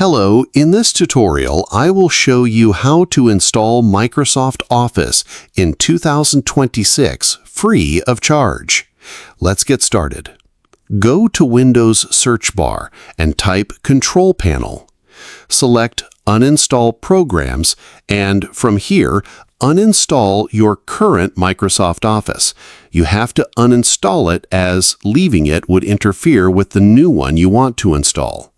Hello, in this tutorial, I will show you how to install Microsoft Office in 2026 free of charge. Let's get started. Go to Windows search bar and type Control Panel. Select Uninstall Programs and from here, uninstall your current Microsoft Office. You have to uninstall it as leaving it would interfere with the new one you want to install.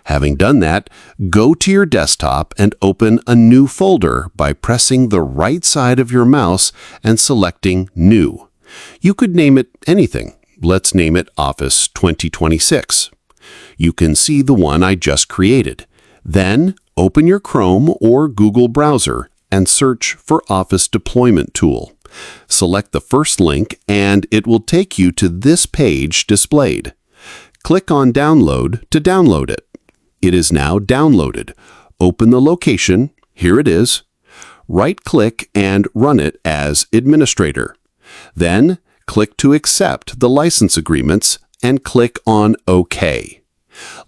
Having done that, go to your desktop and open a new folder by pressing the right side of your mouse and selecting New. You could name it anything. Let's name it Office 2026. You can see the one I just created. Then, open your Chrome or Google browser and search for Office Deployment Tool. Select the first link and it will take you to this page displayed. Click on Download to download it. It is now downloaded. Open the location. Here it is. Right-click and run it as administrator. Then, click to accept the license agreements and click on OK.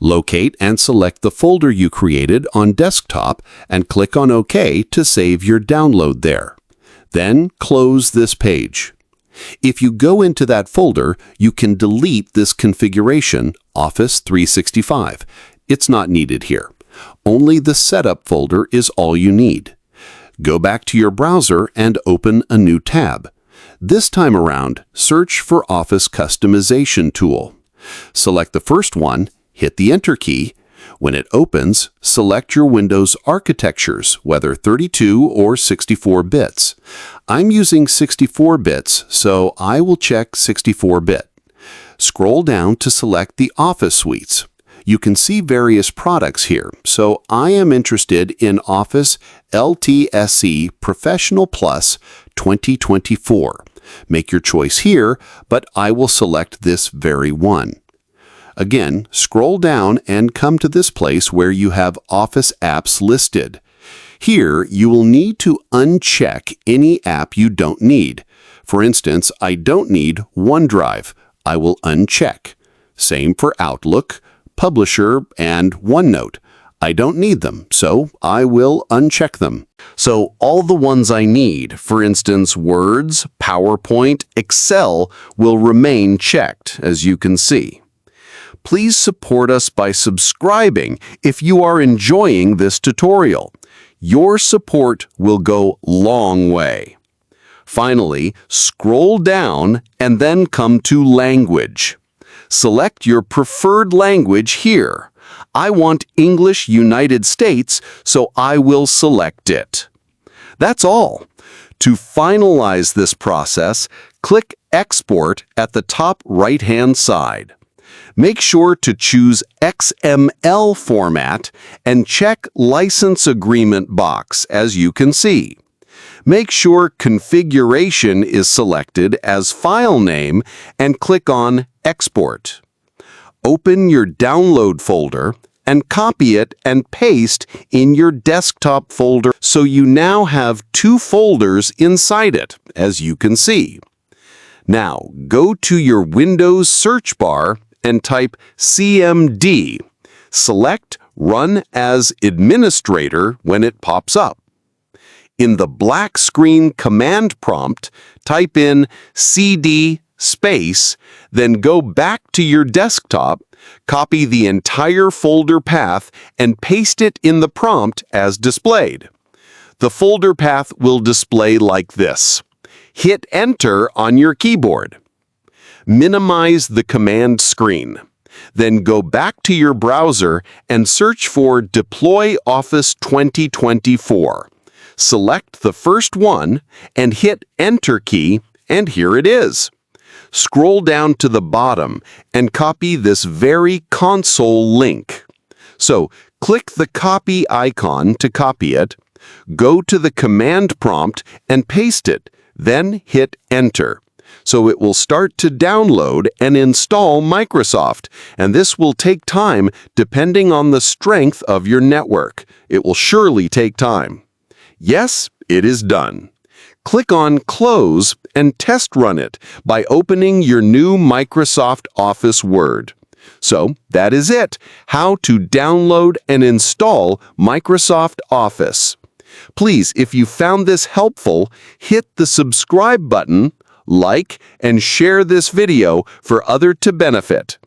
Locate and select the folder you created on desktop and click on OK to save your download there. Then, close this page. If you go into that folder, you can delete this configuration, Office 365. It's not needed here. Only the Setup folder is all you need. Go back to your browser and open a new tab. This time around, search for Office Customization Tool. Select the first one, hit the Enter key. When it opens, select your Windows architectures, whether 32 or 64 bits. I'm using 64 bits, so I will check 64-bit. Scroll down to select the Office suites. You can see various products here, so I am interested in Office LTSC Professional Plus 2024. Make your choice here, but I will select this very one. Again, scroll down and come to this place where you have Office apps listed. Here, you will need to uncheck any app you don't need. For instance, I don't need OneDrive. I will uncheck. Same for Outlook, Publisher, and OneNote. I don't need them, so I will uncheck them. So all the ones I need, for instance, Words, PowerPoint, Excel, will remain checked, as you can see. Please support us by subscribing if you are enjoying this tutorial. Your support will go a long way. Finally, scroll down and then come to Language. Select your preferred language here. I want English United States, so I will select it. That's all. To finalize this process, click Export at the top right-hand side. Make sure to choose XML format and check License Agreement box, as you can see. Make sure Configuration is selected as file name and click on Export. Open your download folder and copy it and paste in your desktop folder so you now have two folders inside it, as you can see. Now, go to your Windows search bar and type CMD. Select Run as Administrator when it pops up. In the black screen command prompt, type in CD space, then go back to your desktop, copy the entire folder path, and paste it in the prompt as displayed. The folder path will display like this. Hit Enter on your keyboard. Minimize the command screen. Then go back to your browser and search for Deploy Office 2024. Select the first one and hit Enter key, and here it is. Scroll down to the bottom and copy this very console link. So, click the copy icon to copy it, go to the command prompt and paste it, then hit Enter. So it will start to download and install Microsoft, and this will take time depending on the strength of your network. It will surely take time. Yes, it is done. Click on Close and test run it by opening your new Microsoft Office Word. So that is it, how to download and install Microsoft Office. Please, if you found this helpful, hit the subscribe button, like, and share this video for others to benefit.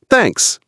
Thanks.